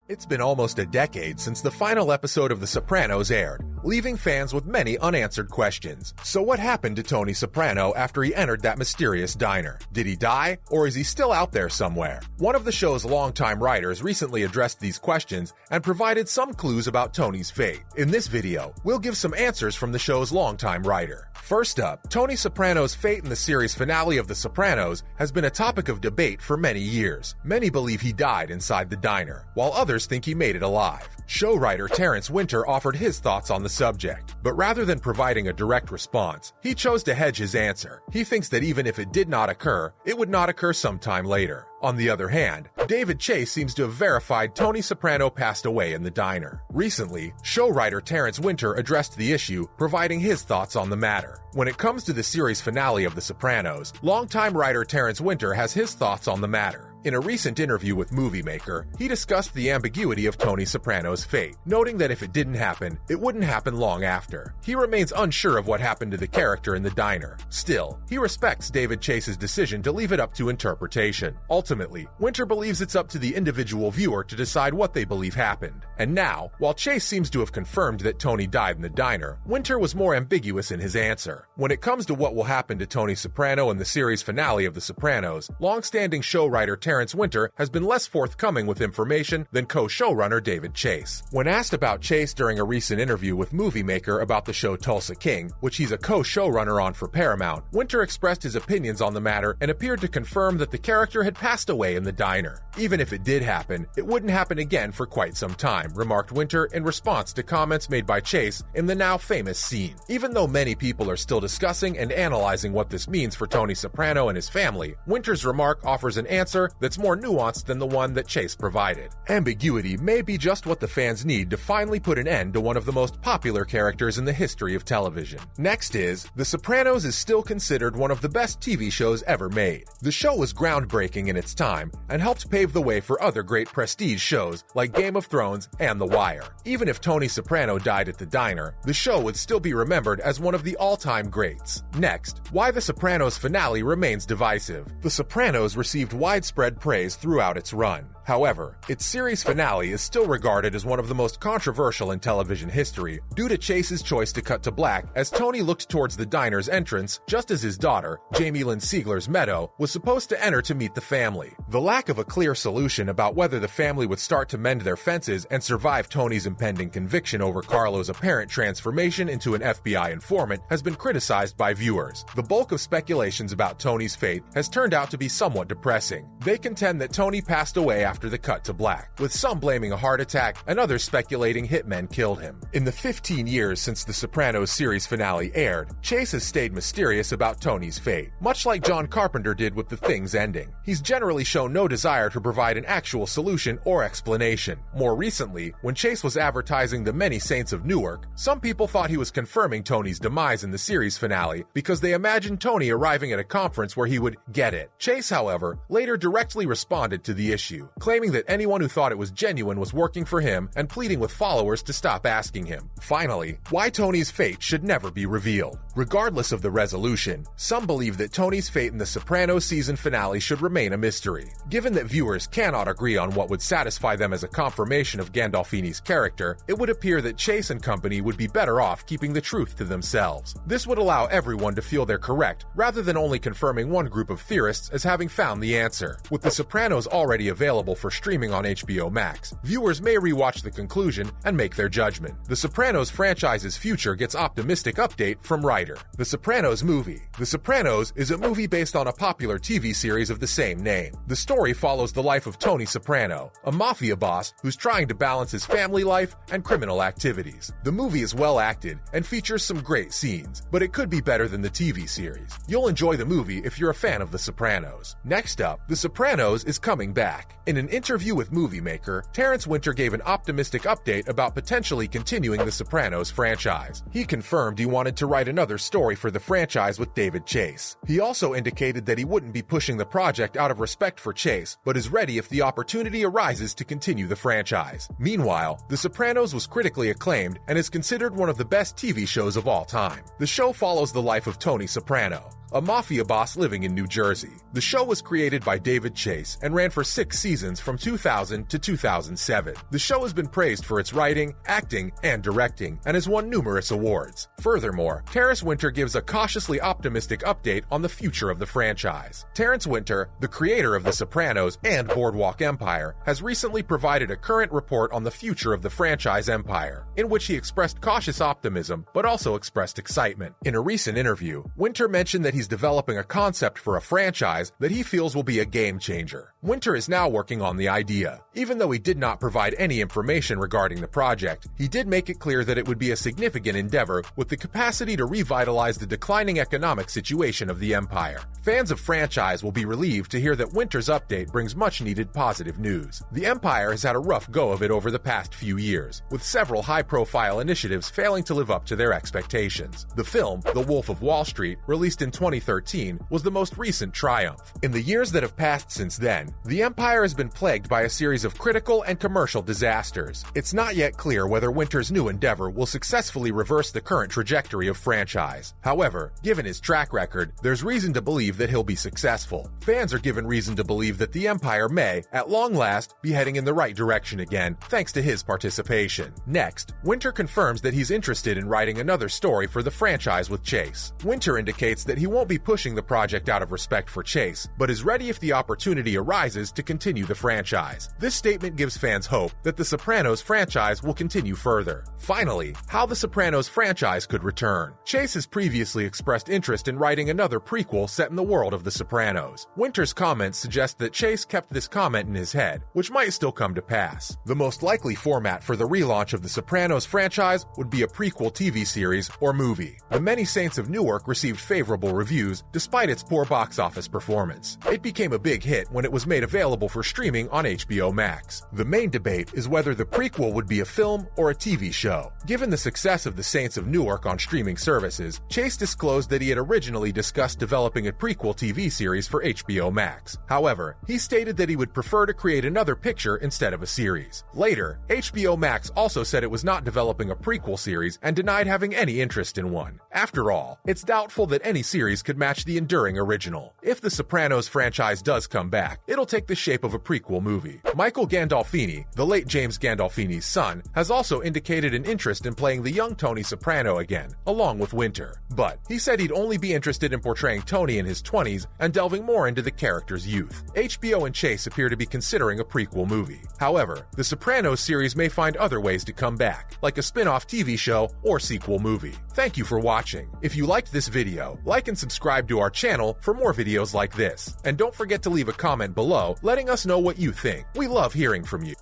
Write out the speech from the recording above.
It's been almost a decade since the final episode of The Sopranos aired, leaving fans with many unanswered questions. So what happened to Tony Soprano after he entered that mysterious diner? Did he die, or is he still out there somewhere? One of the show's longtime writers recently addressed these questions and provided some clues about Tony's fate. In this video, we'll give some answers from the show's longtime writer. First up, Tony Soprano's fate in the series finale of The Sopranos has been a topic of debate for many years. Many believe he died inside the diner, while others think he made it alive. Show writer Terence Winter offered his thoughts on the subject, but rather than providing a direct response, he chose to hedge his answer. He thinks that even if it did not occur, it would not occur sometime later. On the other hand, David Chase seems to have verified Tony Soprano passed away in the diner. Recently, show writer Terence Winter addressed the issue, providing his thoughts on the matter. When it comes to the series finale of The Sopranos, longtime writer Terence Winter has his thoughts on the matter. In a recent interview with Movie Maker, he discussed the ambiguity of Tony Soprano's fate, noting that if it didn't happen, it wouldn't happen long after. He remains unsure of what happened to the character in the diner. Still, he respects David Chase's decision to leave it up to interpretation. Ultimately, Winter believes it's up to the individual viewer to decide what they believe happened. And now, while Chase seems to have confirmed that Tony died in the diner, Winter was more ambiguous in his answer. When it comes to what will happen to Tony Soprano in the series finale of The Sopranos, long-standing show writer Terence Winter has been less forthcoming with information than co-showrunner David Chase. When asked about Chase during a recent interview with Movie Maker about the show Tulsa King, which he's a co-showrunner on for Paramount, Winter expressed his opinions on the matter and appeared to confirm that the character had passed away in the diner. Even if it did happen, it wouldn't happen again for quite some time, remarked Winter in response to comments made by Chase in the now famous scene. Even though many people are still discussing and analyzing what this means for Tony Soprano and his family, Winter's remark offers an answer that's more nuanced than the one that Chase provided. Ambiguity may be just what the fans need to finally put an end to one of the most popular characters in the history of television. Next is, The Sopranos is still considered one of the best TV shows ever made. The show was groundbreaking in its time and helped pave the way for other great prestige shows like Game of Thrones and The Wire. Even if Tony Soprano died at the diner, the show would still be remembered as one of the all-time greats. Next, why The Sopranos finale remains divisive. The Sopranos received widespread praise throughout its run. However, its series finale is still regarded as one of the most controversial in television history due to Chase's choice to cut to black as Tony looked towards the diner's entrance just as his daughter, Jamie Lynn Sigler's Meadow, was supposed to enter to meet the family. The lack of a clear solution about whether the family would start to mend their fences and survive Tony's impending conviction over Carlo's apparent transformation into an FBI informant has been criticized by viewers. The bulk of speculations about Tony's fate has turned out to be somewhat depressing. They contend that Tony passed away after the cut to black, with some blaming a heart attack and others speculating hitmen killed him. In the 15 years since The Sopranos series finale aired, Chase has stayed mysterious about Tony's fate, much like John Carpenter did with The Thing's ending. He's generally shown no desire to provide an actual solution or explanation. More recently, when Chase was advertising The Many Saints of Newark, some people thought he was confirming Tony's demise in the series finale because they imagined Tony arriving at a conference where he would get it. Chase, however, later directly responded to the issue, claiming that anyone who thought it was genuine was working for him and pleading with followers to stop asking him. Finally, why Tony's fate should never be revealed. Regardless of the resolution, some believe that Tony's fate in the Sopranos season finale should remain a mystery. Given that viewers cannot agree on what would satisfy them as a confirmation of Gandolfini's character, it would appear that Chase and company would be better off keeping the truth to themselves. This would allow everyone to feel they're correct, rather than only confirming one group of theorists as having found the answer. With The Sopranos already available for streaming on HBO Max, viewers may rewatch the conclusion and make their judgment. The Sopranos franchise's future gets optimistic update from writer. The Sopranos movie. The Sopranos is a movie based on a popular TV series of the same name. The story follows the life of Tony Soprano, a mafia boss who's trying to balance his family life and criminal activities. The movie is well acted and features some great scenes, but it could be better than the TV series. You'll enjoy the movie if you're a fan of The Sopranos. Next up, The Sopranos is coming back. In an interview with Movie Maker, Terence Winter gave an optimistic update about potentially continuing the Sopranos franchise. He confirmed he wanted to write another story for the franchise with David Chase. He also indicated that he wouldn't be pushing the project out of respect for Chase, but is ready if the opportunity arises to continue the franchise. Meanwhile, The Sopranos was critically acclaimed and is considered one of the best TV shows of all time. The show follows the life of Tony Soprano, a mafia boss living in New Jersey. The show was created by David Chase and ran for 6 seasons from 2000 to 2007. The show has been praised for its writing, acting, and directing, and has won numerous awards. Furthermore, Terence Winter gives a cautiously optimistic update on the future of the franchise. Terence Winter, the creator of The Sopranos and Boardwalk Empire, has recently provided a current report on the future of the franchise empire, in which he expressed cautious optimism but also expressed excitement. In a recent interview, Winter mentioned that he's developing a concept for a franchise that he feels will be a game changer. Winter is now working on the idea. Even though he did not provide any information regarding the project, he did make it clear that it would be a significant endeavor with the capacity to revitalize the declining economic situation of the empire. Fans of franchise will be relieved to hear that Winter's update brings much-needed positive news. The empire has had a rough go of it over the past few years, with several high-profile initiatives failing to live up to their expectations. The film, The Wolf of Wall Street, released in 2013, was the most recent triumph. In the years that have passed since then, the empire has been plagued by a series of critical and commercial disasters. It's not yet clear whether Winter's new endeavor will successfully reverse the current trajectory of franchise. However, given his track record, there's reason to believe that he'll be successful. Fans are given reason to believe that the empire may, at long last, be heading in the right direction again, thanks to his participation. Next, Winter confirms that he's interested in writing another story for the franchise with Chase. Winter indicates that he won't be pushing the project out of respect for Chase, but is ready if the opportunity arises to continue the franchise. This statement gives fans hope that the Sopranos franchise will continue further. Finally, how the Sopranos franchise could return. Chase has previously expressed interest in writing another prequel set in the world of the Sopranos. Winter's comments suggest that Chase kept this comment in his head, which might still come to pass. The most likely format for the relaunch of the Sopranos franchise would be a prequel TV series or movie. The Many Saints of Newark received favorable reviews despite its poor box office performance. It became a big hit when it was made available for streaming on HBO Max. The main debate is whether the prequel would be a film or a TV show. Given the success of the Saints of Newark on streaming services, Chase disclosed that he had originally discussed developing a prequel TV series for HBO Max. However, he stated that he would prefer to create another picture instead of a series. Later, HBO Max also said it was not developing a prequel series and denied having any interest in one. After all, it's doubtful that any series could match the enduring original. If the Sopranos franchise does come back, it'll take the shape of a prequel movie. Michael Gandolfini, the late James Gandolfini's son, has also indicated an interest in playing the young Tony Soprano again, along with Winter. But he said he'd only be interested in portraying Tony in his 20s and delving more into the character's youth. HBO and Chase appear to be considering a prequel movie. However, the Sopranos series may find other ways to come back, like a spin-off TV show or sequel movie. Thank you for watching. If you liked this video, like and subscribe to our channel for more videos like this. And don't forget to leave a comment below letting us know what you think. We love hearing from you.